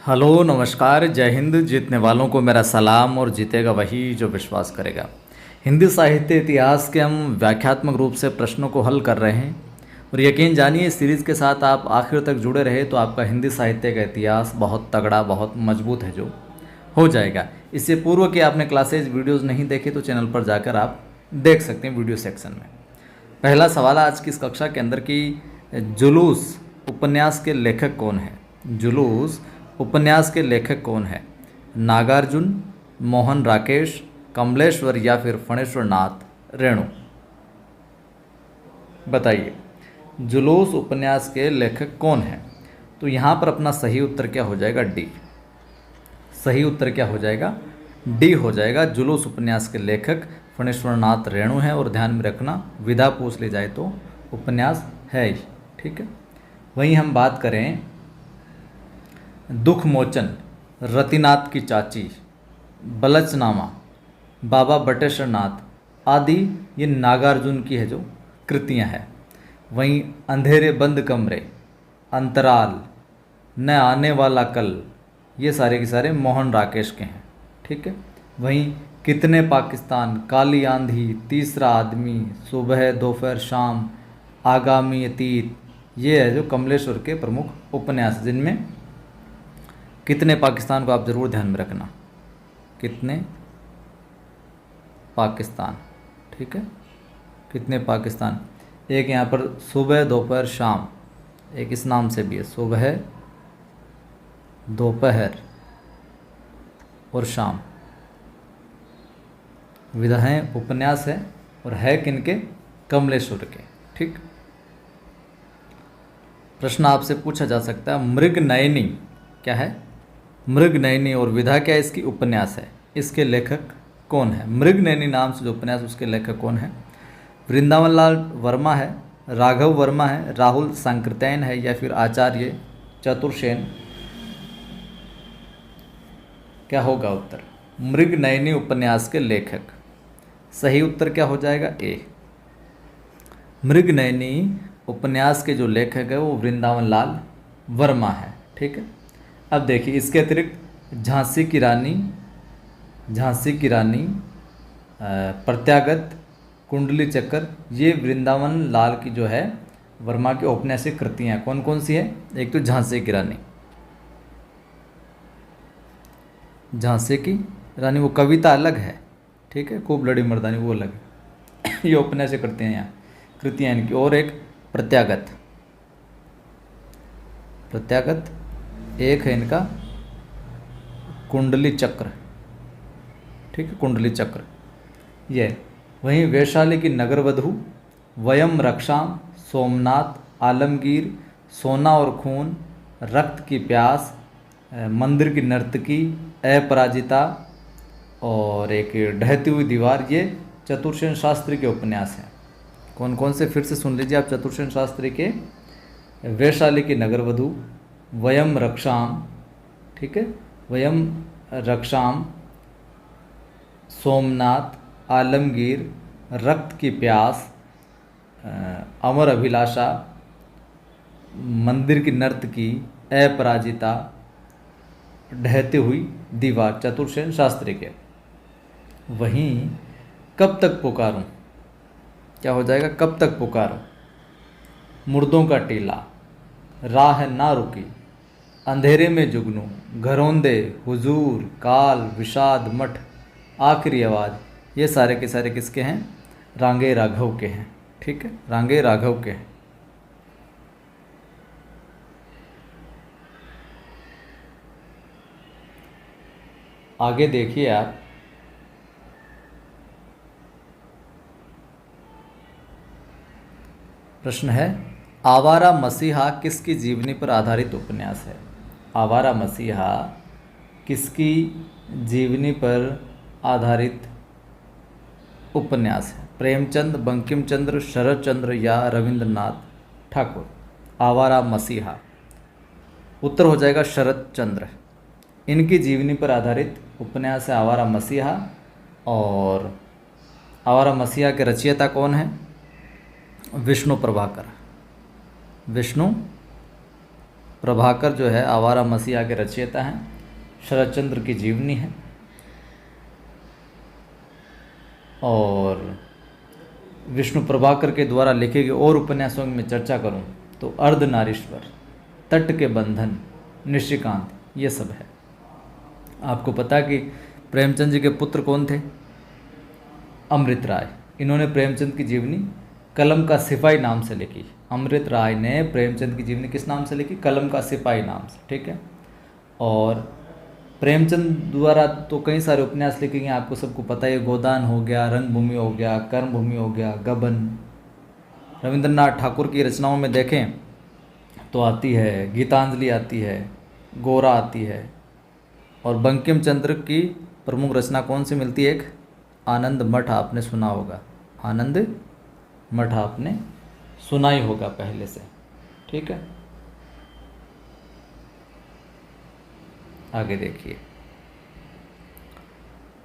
Hello नमस्कार, जय हिंद। जीतने वालों को मेरा सलाम और जीतेगा वही जो विश्वास करेगा। हिंदी साहित्य इतिहास के हम व्याख्यात्मक रूप से प्रश्नों को हल कर रहे हैं और यकीन जानिए इस सीरीज़ के साथ आप आखिर तक जुड़े रहे तो आपका हिंदी साहित्य का इतिहास बहुत तगड़ा, बहुत मजबूत है जो हो जाएगा। इससे पूर्व कि आपने क्लासेज वीडियोज़ नहीं देखे तो चैनल पर जाकर आप देख सकते हैं वीडियो सेक्शन में। पहला सवाल आज की इस कक्षा के अंदर कि जुलूस उपन्यास के लेखक कौन है। जुलूस उपन्यास के लेखक कौन है? नागार्जुन, मोहन राकेश, कमलेश्वर या फिर फणेश्वर नाथ रेणु। बताइए जुलूस उपन्यास के लेखक कौन है? तो यहाँ पर अपना सही उत्तर क्या हो जाएगा? डी। सही उत्तर क्या हो जाएगा? डी हो जाएगा। जुलूस उपन्यास के लेखक फणेश्वर नाथ रेणु हैं। और ध्यान में रखना, विधा पूछ ली जाए तो उपन्यास है ही, ठीक है। वहीं हम बात करें दुख मोचन, रतिनाथ की चाची, बलचनामा, बाबा बटेश्वर नाथ आदि ये नागार्जुन की है जो कृतियां हैं। वहीं अंधेरे बंद कमरे, अंतराल, न आने वाला कल, ये सारे के सारे मोहन राकेश के हैं, ठीक है। वहीं कितने पाकिस्तान, काली आंधी, तीसरा आदमी, सुबह दोपहर शाम, आगामी अतीत, ये है जो कमलेश्वर के प्रमुख उपन्यास, जिनमें कितने पाकिस्तान को आप ज़रूर ध्यान में रखना। कितने पाकिस्तान, ठीक है। कितने पाकिस्तान, एक यहाँ पर सुबह दोपहर शाम, एक इस नाम से भी है, सुबह दोपहर और शाम। विधाएं उपन्यास है और है किनके? कमलेश्वर के, ठीक। प्रश्न आपसे पूछा जा सकता है मृग नयनी क्या है? मृग नयनी और विधा क्या इसकी? उपन्यास है। इसके लेखक कौन है? मृग नयनी नाम से जो उपन्यास, उसके लेखक कौन है? वृंदावन लाल वर्मा है, राघव वर्मा है, राहुल सांकृत्यायन है या फिर आचार्य चतुर्सेन? क्या होगा उत्तर? मृग नयनी उपन्यास के लेखक। सही उत्तर क्या हो जाएगा? ए। मृग नयनी उपन्यास के जो लेखक है वो वृंदावन लाल वर्मा है, ठीक है। अब देखिए इसके अतिरिक्त झांसी की रानी, प्रत्यागत, कुंडली चक्कर, ये वृंदावन लाल की जो है वर्मा की औपन्यासिक कृतियाँ कौन कौन सी है? एक तो झांसी की रानी, झांसी की रानी वो कविता अलग है, ठीक है। खूब लड़ी मर्दानी वो अलग है। ये औपन्यासिक कृतियाँ यहाँ कृतियाँ इनकी। और एक प्रत्यागत, प्रत्यागत एक है इनका कुंडली चक्र, ठीक है, कुंडली चक्र ये। वहीं वैशाली की नगरवधु, वयम रक्षाम, सोमनाथ, आलमगीर, सोना और खून, रक्त की प्यास, मंदिर की नर्तकी, अपराजिता और एक ढहती हुई दीवार, ये चतुर्सेन शास्त्री के उपन्यास हैं। कौन कौन से? फिर से सुन लीजिए आप चतुर्सेन शास्त्री के। वैशाली की नगरवधु, वयम रक्षाम, ठीक है, वयम रक्षाम, सोमनाथ, आलमगीर, रक्त की प्यास, अमर अभिलाषा, मंदिर की नर्तकी, अपराजिता, ढहती हुई दीवार, चतुर्सेन शास्त्री के। वहीं कब तक पुकारूं, क्या हो जाएगा? कब तक पुकारूं, मुर्दों का टीला, राह ना रुकी, अंधेरे में जुगनू, घरौंदे, हुजूर, काल, विषाद, मठ, आखिरी आवाज़, ये सारे के सारे किसके हैं? रांगे राघव के हैं, ठीक है, रांगे राघव के हैं। आगे देखिए आप, प्रश्न है आवारा मसीहा किसकी जीवनी पर आधारित उपन्यास है? आवारा मसीहा किसकी जीवनी पर आधारित उपन्यास है? प्रेमचंद, बंकिम चंद्र, शरद चंद्र या रविंद्रनाथ ठाकुर? आवारा मसीहा उत्तर हो जाएगा शरद चंद्र। इनकी जीवनी पर आधारित उपन्यास है आवारा मसीहा। और आवारा मसीहा के रचयिता कौन है? विष्णु प्रभाकर। विष्णु प्रभाकर जो है आवारा मसीहा के रचयिता हैं। शरद चंद्र की जीवनी है। और विष्णु प्रभाकर के द्वारा लिखे गए और उपन्यासों में चर्चा करूं तो अर्धनारीश्वर, तट के बंधन, निशिकांत, ये सब है। आपको पता कि प्रेमचंद जी के पुत्र कौन थे? अमृत राय। इन्होंने प्रेमचंद की जीवनी कलम का सिपाही नाम से लिखी। अमृत राय ने प्रेमचंद की जीवनी किस नाम से लिखी? कलम का सिपाही नाम से, ठीक है। और प्रेमचंद द्वारा तो कई सारे उपन्यास लिखे गए, आपको सबको पता है। गोदान हो गया, रंगभूमि हो गया, कर्मभूमि हो गया, गबन। रविंद्रनाथ ठाकुर की रचनाओं में देखें तो आती है गीतांजलि, आती है गोरा, आती है। और बंकिम चंद्र की प्रमुख रचना कौन सी मिलती है? एक आनंद मठ, आपने सुना होगा। आनंद मठ आपने सुना ही होगा पहले से, ठीक है। आगे देखिए,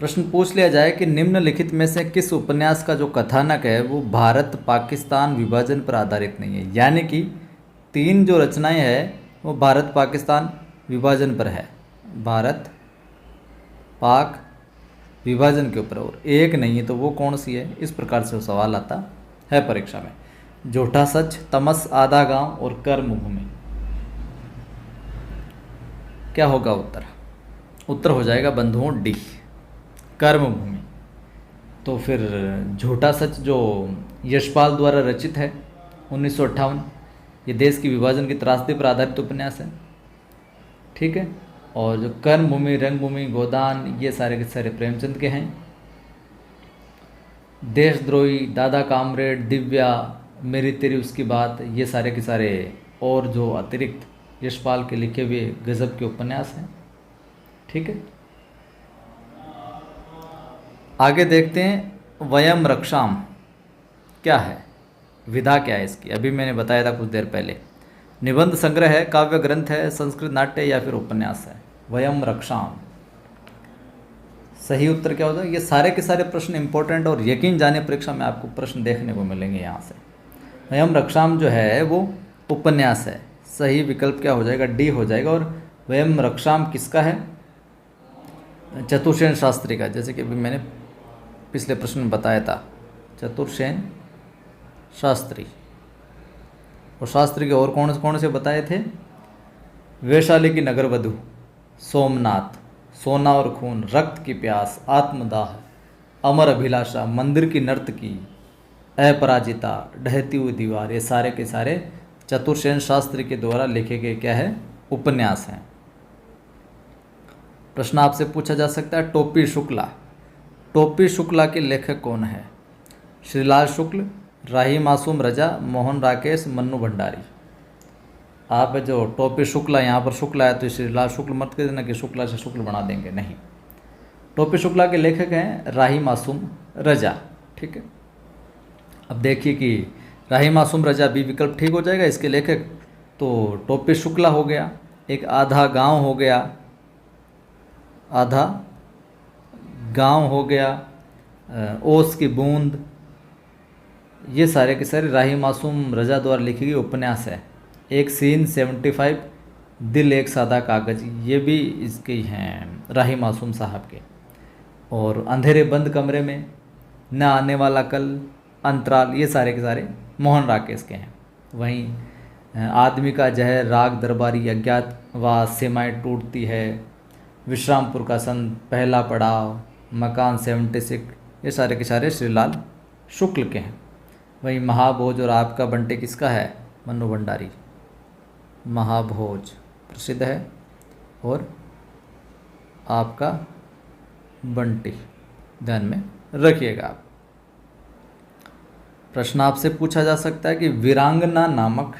प्रश्न पूछ लिया जाए कि निम्नलिखित में से किस उपन्यास का जो कथानक है वो भारत पाकिस्तान विभाजन पर आधारित नहीं है। यानी कि 3 जो रचनाएं हैं वो भारत पाकिस्तान विभाजन पर है, भारत पाक विभाजन के ऊपर, और एक नहीं है तो वो कौन सी है? इस प्रकार से सवाल आता है परीक्षा में। झूठा सच, तमस, आधा गांव और कर्मभूमि। क्या होगा उत्तर? उत्तर हो जाएगा बंधुओं डी, कर्मभूमि। तो फिर झूठा सच जो यशपाल द्वारा रचित है 1958, ये देश की विभाजन की त्रासदी पर आधारित उपन्यास है, ठीक है। और जो कर्मभूमि, रंगभूमि, गोदान, ये सारे के सारे प्रेमचंद के हैं। देशद्रोही, दादा कामरेड, दिव्या, मेरी तेरी उसकी बात, ये सारे के सारे और जो अतिरिक्त यशपाल के लिखे हुए गजब के उपन्यास हैं, ठीक है। आगे देखते हैं, वयम रक्षाम क्या है, विधा क्या है इसकी? अभी मैंने बताया था कुछ देर पहले। निबंध संग्रह है, काव्य ग्रंथ है, संस्कृत नाट्य या फिर उपन्यास है? वयम रक्षाम। सही उत्तर क्या होता है? ये सारे के सारे प्रश्न इंपॉर्टेंट और यकीन जाने परीक्षा में आपको प्रश्न देखने को मिलेंगे यहाँ से। वयम रक्षाम जो है वो उपन्यास है। सही विकल्प क्या हो जाएगा? डी हो जाएगा। और वयम रक्षाम किसका है? चतुर्सेन शास्त्री का, जैसे कि अभी मैंने पिछले प्रश्न में बताया था, चतुर्सेन शास्त्री। और शास्त्री के और कौन कौन से बताए थे? वैशाली की नगरवधु, सोमनाथ, सोना और खून, रक्त की प्यास, आत्मदाह, अमर अभिलाषा, मंदिर की नर्तकी, अपराजिता, ढहती हुई दीवार, ये सारे के सारे चतुर्सेन शास्त्री के द्वारा लिखे गए क्या है? उपन्यास हैं। प्रश्न आपसे पूछा जा सकता है, टोपी शुक्ला। टोपी शुक्ला के लेखक कौन है? श्रीलाल शुक्ल, राही मासूम रजा, मोहन राकेश, मन्नू भंडारी। आप जो टोपी शुक्ला, यहाँ पर शुक्ला है तो श्रीलाल शुक्ल मत कर देना कि शुक्ला से शुक्ल बना देंगे, नहीं। टोपी शुक्ला के लेखक हैं राही मासूम रजा, ठीक है। अब देखिए कि राही मासूम रजा बी विकल्प ठीक हो जाएगा इसके लेखक। तो टोपी शुक्ला हो गया, एक आधा गांव हो गया, आधा गांव हो गया, ओस की बूंद, ये सारे के सारे राही मासूम रजा द्वारा लिखी गई उपन्यास है। एक सीन 75, दिल एक सादा कागज, ये भी इसके ही हैं, राही मासूम साहब के। और अंधेरे बंद कमरे में, न आने वाला कल, अंतराल, ये सारे के सारे मोहन राकेश के हैं। वहीं आदमी का जहर, राग दरबारी, अज्ञातवास, सीमाएं टूटती है, विश्रामपुर का संत, पहला पड़ाव, मकान 76, ये सारे के सारे श्रीलाल शुक्ल के हैं। वहीं महाभोज और आपका बंटे किसका है? मन्नू भंडारी। महाभोज प्रसिद्ध है और आपका बंटी ध्यान में रखिएगा आप। प्रश्न आपसे पूछा जा सकता है कि वीरांगना नामक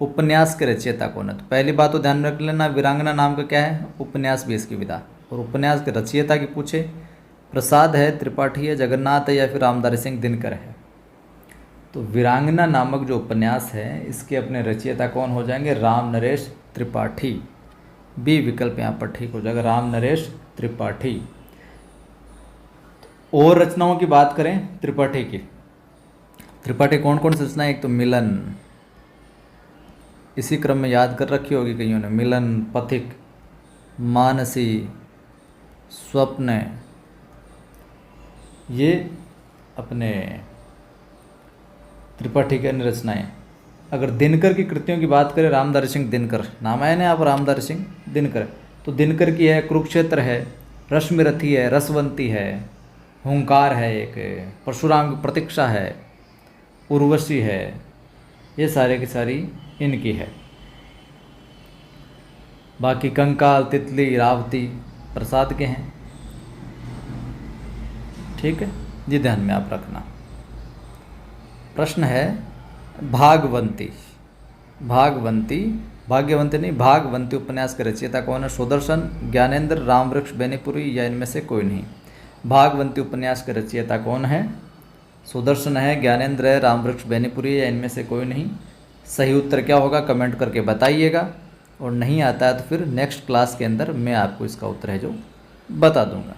उपन्यास के रचयिता कौन है? तो पहली बात तो ध्यान रख लेना, वीरांगना नाम का क्या है? उपन्यास भी इसकी विधा। और उपन्यास के रचयिता की पूछे, प्रसाद है, त्रिपाठी है, जगन्नाथ है या फिर रामधारी सिंह दिनकर है? तो वीरांगना नामक जो उपन्यास है इसके अपने रचयिता कौन हो जाएंगे? राम नरेश त्रिपाठी। बी विकल्प यहाँ पर ठीक हो जाएगा, राम नरेश त्रिपाठी। और रचनाओं की बात करें त्रिपाठी की, त्रिपाठी कौन कौन सी रचनाएं? एक तो मिलन, इसी क्रम में याद कर रखी होगी कईयों ने, मिलन, पथिक, मानसी, स्वप्न, ये अपने त्रिपाठी के अन्य रचनाएं। अगर दिनकर की कृतियों की बात करें, रामधारी सिंह दिनकर, नाम आया ना आप, रामधारी सिंह दिनकर, तो दिनकर की है कुरुक्षेत्र है, रश्मिरथी है, रसवंती है, हुंकार है, एक परशुराम की प्रतीक्षा है, उर्वशी है, ये सारे की सारी इनकी है। बाकी कंकाल, तितली, रावती प्रसाद के हैं। ठीक है, ये ध्यान में आप रखना। प्रश्न है भागवंती, भागवंती, भाग्यवंती नहीं, भागवंती उपन्यास के रचयिता कौन है? सुदर्शन, ज्ञानेंद्र, रामवृक्ष बेनीपुरी या इनमें से कोई नहीं। भागवंती उपन्यास के रचयिता कौन है? सुदर्शन है, ज्ञानेंद्र है, रामवृक्ष बेनीपुरी या इनमें से कोई नहीं। सही उत्तर क्या होगा कमेंट करके बताइएगा, और नहीं आता है तो फिर नेक्स्ट क्लास के अंदर मैं आपको इसका उत्तर है जो बता दूंगा।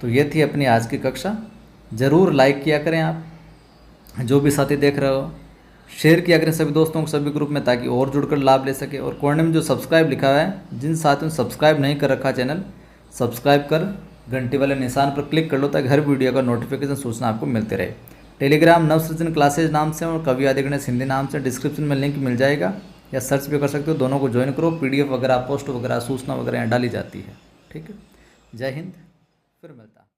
तो ये थी अपनी आज की कक्षा। ज़रूर लाइक किया करें आप, जो भी साथी देख रहे हो, शेयर किया करें सभी दोस्तों को, सभी ग्रुप में, ताकि और जुड़कर लाभ ले सके। और कोने में जो सब्सक्राइब लिखा हुआ है, जिन साथियों ने सब्सक्राइब नहीं कर रखा चैनल, सब्सक्राइब कर घंटी वाले निशान पर क्लिक कर लो, ताकि हर वीडियो का नोटिफिकेशन सूचना आपको मिलते रहे। टेलीग्राम नवसृजन क्लासेज नाम से और कवि आदि गणेश हिंदी नाम से डिस्क्रिप्शन में लिंक मिल जाएगा, या सर्च भी कर सकते हो। दोनों को ज्वाइन करो, PDF वगैरह, पोस्ट वगैरह, सूचना वगैरह यहाँ डाली जाती है। ठीक है, जय हिंद, फिर मिलता है।